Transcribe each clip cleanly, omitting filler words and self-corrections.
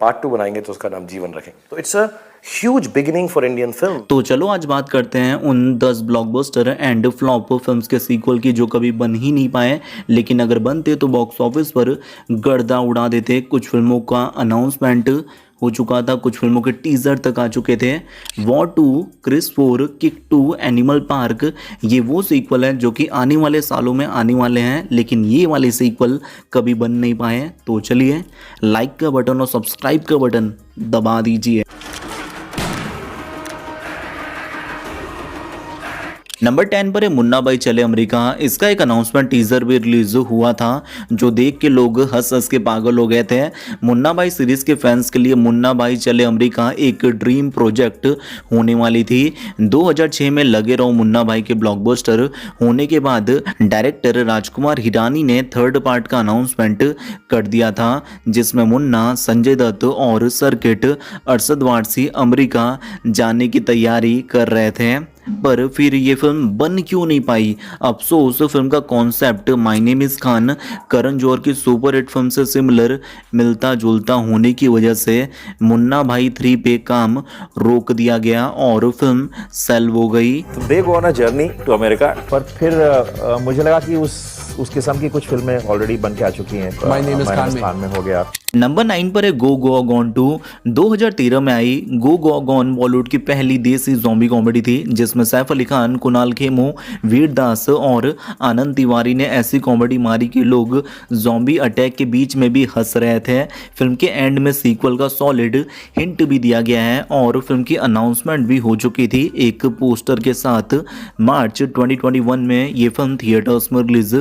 Part 2 बनाएंगे तो उसका नाम जीवन रखेंगे। तो it's a huge beginning for Indian film. तो चलो आज बात करते हैं उन 10 ब्लॉकबस्टर एंड फ्लॉप फिल्म्स के सीक्वल की जो कभी बन ही नहीं पाए, लेकिन अगर बनते तो बॉक्स ऑफिस पर गर्दा उड़ा देते। कुछ फिल्मों का अनाउंसमेंट हो चुका था, कुछ फिल्मों के टीजर तक आ चुके थे। वॉर 2, क्रिस 4, किक 2, एनिमल पार्क, ये वो सीक्वल है जो कि आने वाले सालों में आने वाले हैं, लेकिन ये वाले सीक्वल कभी बन नहीं पाए। तो चलिए लाइक का बटन और सब्सक्राइब का बटन दबा दीजिए। नंबर 10 पर है मुन्ना भाई चले अमेरिका। इसका एक अनाउंसमेंट टीजर भी रिलीज हुआ था जो देख के लोग हंस हंस के पागल हो गए थे। मुन्ना भाई सीरीज के फैंस के लिए मुन्ना भाई चले अमेरिका एक ड्रीम प्रोजेक्ट होने वाली थी। 2006 में लगे रहो मुन्ना भाई के ब्लॉकबस्टर होने के बाद डायरेक्टर राजकुमार हिरानी ने थर्ड पार्ट का अनाउंसमेंट कर दिया था, जिसमें मुन्ना, संजय दत्त और सर्किट अरशद वारसी अमेरिका जाने की तैयारी कर रहे थे। पर फिर ये फिल्म बन क्यों नहीं पाई? अफसोस, फिल्म का concept my name is Khan Karan Johar की सुपर हिट फिल्म से सिमिलर मिलता जुलता होने की वजह से मुन्ना भाई 3 पे काम रोक दिया गया और फिल्म सेल हो गई। They go on a journey to America, पर फिर मुझे लगा कि उस किस्म की कुछ फिल्में ऑलरेडी बन के आ चुकी हैं। माय नेम इज खान में हो गया। नंबर 9 पर है गो गोआ गॉन 2। 2013 में आई गो गोआ गॉन बॉलीवुड की पहली देसी ज़ॉम्बी कॉमेडी थी, जिसमें सैफ अली खान, कुणाल खेमू, वीर दास और आनंद तिवारी ने ऐसी कॉमेडी मारी कि लोग ज़ॉम्बी अटैक के बीच में भी हंस रहे थे। फिल्म के एंड में सीक्वल का सॉलिड हिंट भी दिया गया है और फिल्म की अनाउंसमेंट भी हो चुकी थी एक पोस्टर के साथ। मार्च 2021 में ये फिल्म थिएटर्स में रिलीज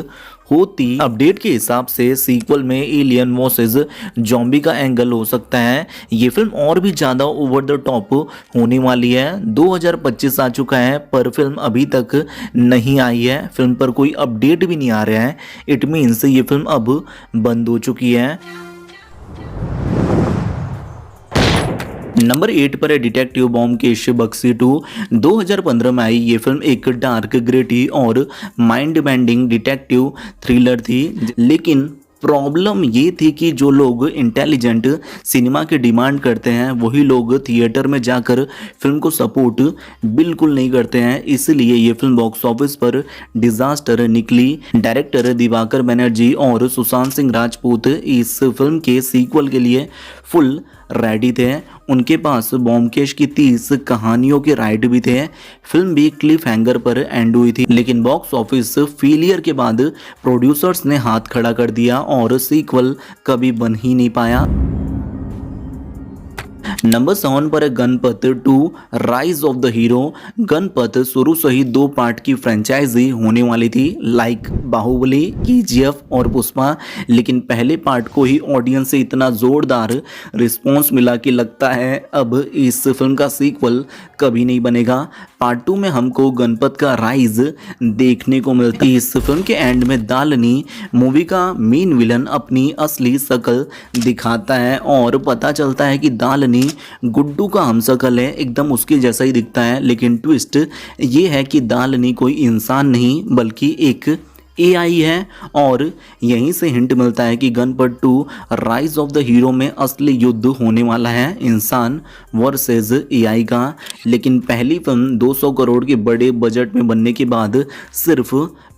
होती। अपडेट के हिसाब से सीक्वल में एलियन वर्सेस ज़ॉम्बी का एंगल हो सकता है। ये फिल्म और भी ज़्यादा ओवर द टॉप होने वाली है। 2025 आ चुका है पर फिल्म अभी तक नहीं आई है, फिल्म पर कोई अपडेट भी नहीं आ रहा है। इट मीन्स ये फिल्म अब बंद हो चुकी है। नंबर 8 पर है डिटेक्टिव ब्योमकेश बक्सी 2। 2015 में आई ये फिल्म एक डार्क, ग्रेटी और माइंड बेंडिंग डिटेक्टिव थ्रिलर थी, लेकिन प्रॉब्लम ये थी कि जो लोग इंटेलिजेंट सिनेमा की डिमांड करते हैं वही लोग थिएटर में जाकर फिल्म को सपोर्ट बिल्कुल नहीं करते हैं, इसलिए ये फिल्म बॉक्स ऑफिस पर डिजास्टर निकली। डायरेक्टर दिवाकर बनर्जी और सुशांत सिंह राजपूत इस फिल्म के सीक्वल के लिए फुल रेडी थे। उनके पास ब्योमकेश की 30 कहानियों के राइट भी थे। फिल्म भी क्लिफ हैंगर पर एंड हुई थी, लेकिन बॉक्स ऑफिस फेलियर के बाद प्रोड्यूसर्स ने हाथ खड़ा कर दिया और सीक्वल कभी बन ही नहीं पाया। नंबर 7 पर है Ganpat 2 rise of the hero. Ganpat शुरू से ही 2 पार्ट की फ्रेंचाइजी होने वाली थी, लाइक बाहुबली, केजीएफ और पुष्पा, लेकिन पहले पार्ट को ही ऑडियंस से इतना जोरदार रिस्पॉन्स मिला कि लगता है अब इस फिल्म का सीक्वल कभी नहीं बनेगा। पार्ट 2 में हमको गणपत का राइज देखने को मिलता है। इस फिल्म के एंड में दालनी मूवी का मेन विलन अपनी असली शक्ल दिखाता है और पता चलता है कि दालनी गुड्डू का हमशक्ल है, एकदम उसके जैसा ही दिखता है। लेकिन ट्विस्ट ये है कि दालनी कोई इंसान नहीं बल्कि एक एआई है और यहीं से हिंट मिलता है कि Ganpat 2 rise of the hero में असली युद्ध होने वाला है इंसान वर्सेस एआई का। लेकिन पहली फिल्म 200 करोड़ के बड़े बजट में बनने के बाद सिर्फ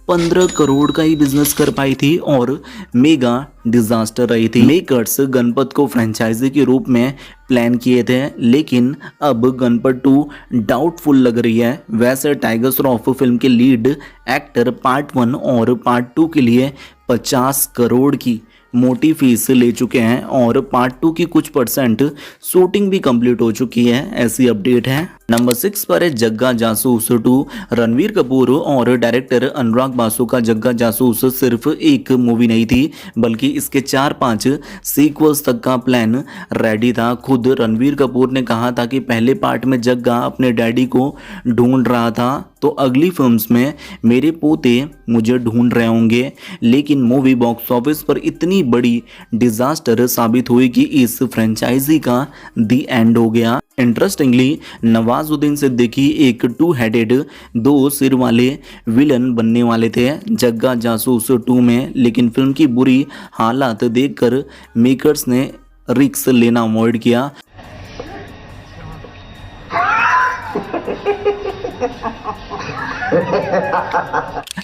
15 करोड़ का ही बिजनेस कर पाई थी और मेगा डिजास्टर रही थी। मेकर्स गणपत को फ्रेंचाइजी के रूप में प्लान किए थे, लेकिन अब गणपत 2 डाउटफुल लग रही है। वैसे टाइगर श्रॉफ फिल्म के लीड एक्टर पार्ट 1 और पार्ट 2 के लिए 50 करोड़ की मोटी फीस ले चुके हैं और पार्ट 2 की कुछ परसेंट शूटिंग भी कंप्लीट हो चुकी है, ऐसी अपडेट है। नंबर 6 पर है जग्गा जासूस 2। रणवीर कपूर और डायरेक्टर अनुराग बासु का जग्गा जासूस सिर्फ एक मूवी नहीं थी बल्कि इसके 4-5 सीक्वल्स तक का प्लान रेडी था। खुद रणवीर कपूर ने कहा था कि पहले पार्ट में जग्गा अपने डैडी को ढूंढ रहा था तो अगली फिल्म्स में मेरे पोते मुझे ढूंढ रहे होंगे, लेकिन मूवी बॉक्स ऑफिस पर इतनी बड़ी डिजास्टर साबित हुई कि इस फ्रेंचाइजी का दी एंड हो गया। इंटरेस्टिंगली नवाजुद्दीन सिद्दीकी एक 2 हेडेड 2 सिर वाले विलन बनने वाले थे जग्गा जासूस 2 में, लेकिन फिल्म की बुरी हालात देखकर मेकर्स ने रिस्क लेना अवॉइड किया।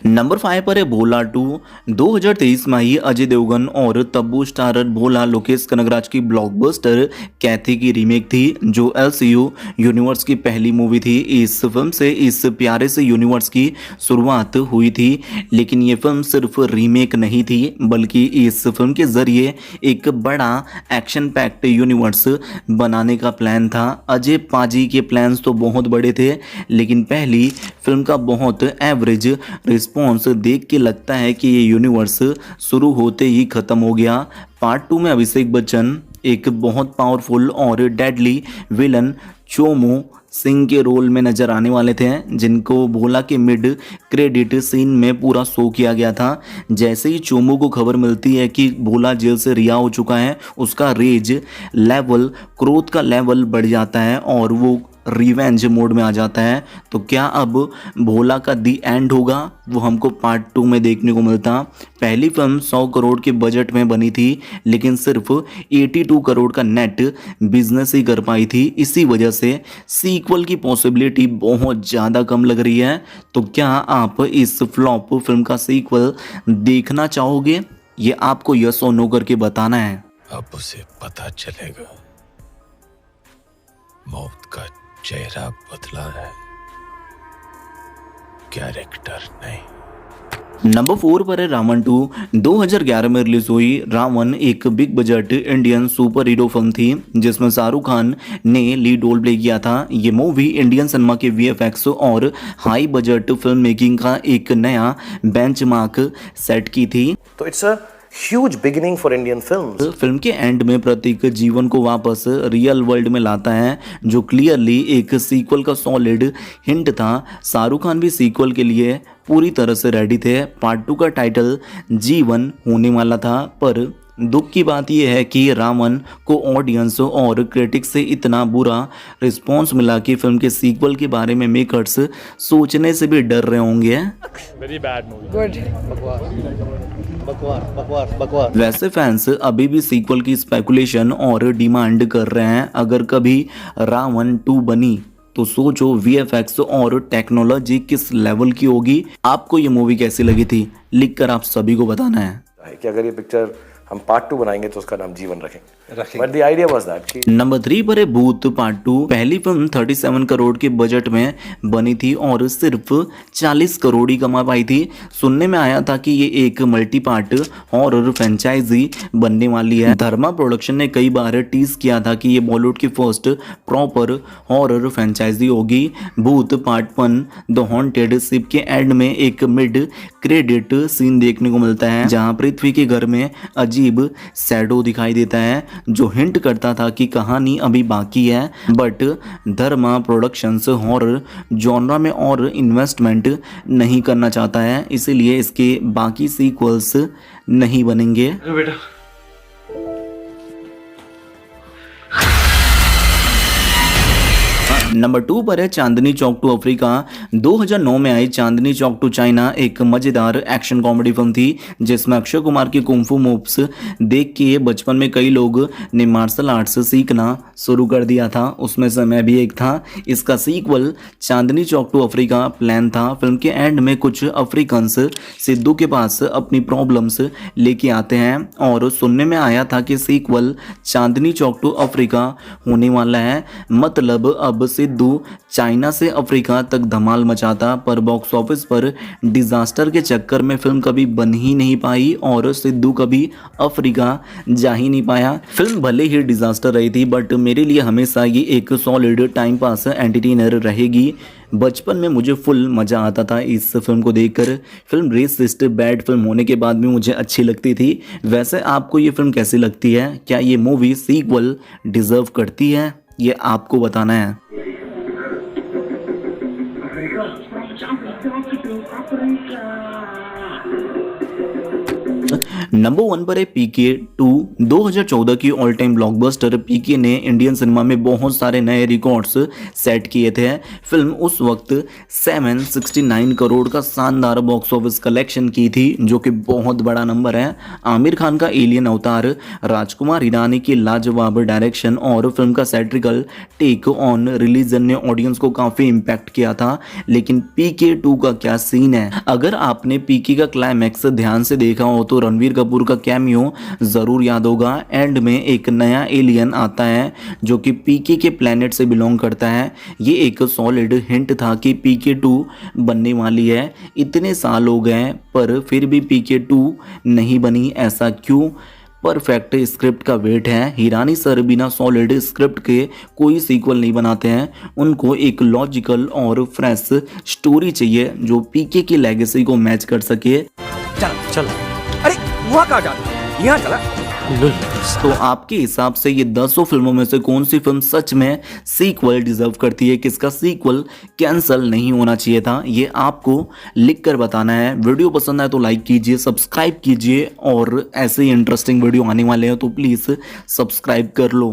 नंबर 5 पर है भोला 2। 2023 में ही अजय देवगन और तब्बू स्टारर भोला लोकेश कनगराज की ब्लॉकबस्टर कैथी की रीमेक थी, जो एलसीयू यूनिवर्स की पहली मूवी थी। इस फिल्म से इस प्यारे से यूनिवर्स की शुरुआत हुई थी, लेकिन ये फिल्म सिर्फ रीमेक नहीं थी, बल्कि इस फिल्म के जरिए एक बड़ा एक्शन पैक्ड यूनिवर्स बनाने का प्लान था। अजय पाजी के प्लान्स तो बहुत बड़े थे, लेकिन पहली फिल्म का बहुत एवरेज रिस्पॉन्स देख के लगता है कि ये यूनिवर्स शुरू होते ही खत्म हो गया। पार्ट 2 में अभिषेक बच्चन एक बहुत पावरफुल और डेडली विलन चोमू सिंह के रोल में नजर आने वाले थे, जिनको भोला के मिड क्रेडिट सीन में पूरा शो किया गया था। जैसे ही चोमू को खबर मिलती है कि भोला जेल से रिहा हो चुका है, उसका रेज लेवल, क्रोध का लेवल बढ़ जाता है और वो रिवेंज मोड में आ जाता है। तो क्या अब भोला का दी एंड होगा, वो हमको पार्ट 2 में देखने को मिलता। पहली फिल्म 100 करोड़ के बजट में बनी थी, लेकिन सिर्फ 82 करोड़ का नेट बिजनेस ही कर पाई थी। इसी वजह से सीक्वल की पॉसिबिलिटी बहुत ज़्यादा कम लग रही है। तो क्या आप इस फ्लॉप फिल्म का सीक्वल देखना चाहोगे? ये आपको यस और नो करके बताना है। अब उसे पता चलेगा, मौत का चेहरा बदला है, कैरेक्टर नहीं। नंबर 4 पर है रावण 2। 2011 में रिलीज हुई रावण एक big budget Indian super hero film थी, जिसमें शाहरुख खान ने लीड रोल प्ले किया था। ये मूवी इंडियन सिनेमा के वीएफएक्स और हाई बजट फिल्म मेकिंग का एक नया बेंचमार्क सेट की थी। तो it's a huge beginning for Indian films. Film के एंड में प्रतीक जीवन को वापस रियल वर्ल्ड में लाता है, जो क्लियरली एक सीक्वल का सॉलिड हिंट था। शाहरुख खान भी सीक्वल के लिए पूरी तरह से रेडी थे। पार्ट 2 का टाइटल जीवन होने वाला था, पर दुख की बात यह है कि रावण को ऑडियंस और क्रिटिक्स से इतना बुरा रिस्पॉन्स मिला कि फिल्म के सीक्वल के बारे में मेकर्स सोचने से भी डर रहे होंगे। Very bad movie. Good. वैसे फैंस अभी भी सीक्वल की स्पेकुलेशन और डिमांड कर रहे हैं। अगर कभी रावण 2 बनी तो सोचो वीएफएक्स और टेक्नोलॉजी किस लेवल की होगी। आपको ये मूवी कैसी लगी थी, लिखकर आप सभी को बताना है कि अगर ये पिक्चर हम पार्ट 2 बनाएंगे तो उसका नाम जीवन रखेंगे। But the idea was that कि नंबर 3 पर है भूत पार्ट 2। पहली फिल्म 37 करोड़ के बजट में बनी थी और सिर्फ 40 करोड़ ही कमा पाई थी। सुनने में आया था कि ये एक मल्टी पार्ट हॉरर फ्रेंचाइजी बनने वाली है। धर्मा प्रोडक्शन ने कई बार टीज किया था कि ये बॉलीवुड की फर्स्ट प्रॉपर हॉरर फ्रेंचाइजी होगी। भूत पार्ट 1 द हॉन्टेड शिप के एंड में एक मिड क्रेडिट सीन देखने को मिलता है, जहां पृथ्वी के घर में अजीब शैडो दिखाई देता है, जो हिंट करता था कि कहानी अभी बाकी है। But Dharma productions horror genre में और इन्वेस्टमेंट नहीं करना चाहता है, इसीलिए इसके बाकी सीक्वल्स नहीं बनेंगे। नंबर 2 पर है चांदनी चौक टू अफ्रीका। 2009 में आई चांदनी चौक टू चाइना एक मजेदार एक्शन कॉमेडी फिल्म थी, जिसमें अक्षय कुमार की कुंफू मूव्स देख के बचपन में कई लोग ने मार्शल आर्ट्स सीखना शुरू कर दिया था, उसमें से मैं भी एक था। इसका sequel Chandni Chowk to Africa plan था। फिल्म के एंड में कुछ अफ्रीकन्स सिद्धू के पास अपनी प्रॉब्लम्स लेके आते हैं और सुनने में आया था कि sequel Chandni Chowk to Africa होने वाला है। मतलब अब सिद्धू चाइना से अफ्रीका तक धमाल मचाता, पर बॉक्स ऑफिस पर डिजास्टर के चक्कर में फिल्म कभी बन ही नहीं पाई और सिद्धू कभी अफ्रीका जा ही नहीं पाया। फिल्म भले ही डिजास्टर रही थी, बट मेरे लिए हमेशा ये एक सॉलिड टाइम पास एंटरटेनर रहेगी। बचपन में मुझे फुल मज़ा आता था इस फिल्म को देखकर। फिल्म रेसिस्ट बैड फिल्म होने के बाद भी मुझे अच्छी लगती थी। वैसे आपको ये फिल्म कैसी लगती है? क्या ये मूवी सीक्वल डिजर्व करती है? ये आपको बताना है। नंबर 1 पर है पीके 2। 2014 की ऑल टाइम ब्लॉकबस्टर पीके ने इंडियन सिनेमा में बहुत सारे नए रिकॉर्ड्स सेट किए थे। फिल्म उस वक्त 769 करोड़ का शानदार बॉक्स ऑफिस कलेक्शन की थी, जो कि बहुत बड़ा नंबर है। आमिर खान का एलियन अवतार, राजकुमार हिरानी की लाजवाब डायरेक्शन और फिल्म का सैटिरिकल टेक ऑन रिलीजन ने ऑडियंस को काफी इम्पैक्ट किया था। लेकिन पीके 2 का क्या सीन है? अगर आपने पीके का क्लाइमैक्स ध्यान से देखा हो तो रणवीर कपूर का कैमियो जरूर याद होगा। एंड में एक नया एलियन आता है जो कि पीके के प्लेनेट से बिलोंग करता है। ये एक सॉलिड हिंट था कि पीके 2 बनने वाली है। इतने साल हो गए पर फिर भी पीके 2 नहीं बनी, ऐसा क्यों? परफेक्ट स्क्रिप्ट का वेट है। हिरानी सर बिना सॉलिड स्क्रिप्ट के कोई सीक्वल नहीं बनाते हैं। उनको एक लॉजिकल और फ्रेश स्टोरी चाहिए जो पीके की लेगेसी को मैच कर सके। चल अरे वहाँ कहाँ जा रहा है? यहाँ चला। तो आपके हिसाब से ये 10 फिल्मों में से कौन सी फिल्म सच में सीक्वल डिजर्व करती है? किसका सीक्वल कैंसिल नहीं होना चाहिए था? ये आपको लिख कर बताना है। वीडियो पसंद आए तो लाइक कीजिए, सब्सक्राइब कीजिए और ऐसे ही इंटरेस्टिंग वीडियो आने वाले हैं तो प्लीज़ सब्सक्राइब कर लो।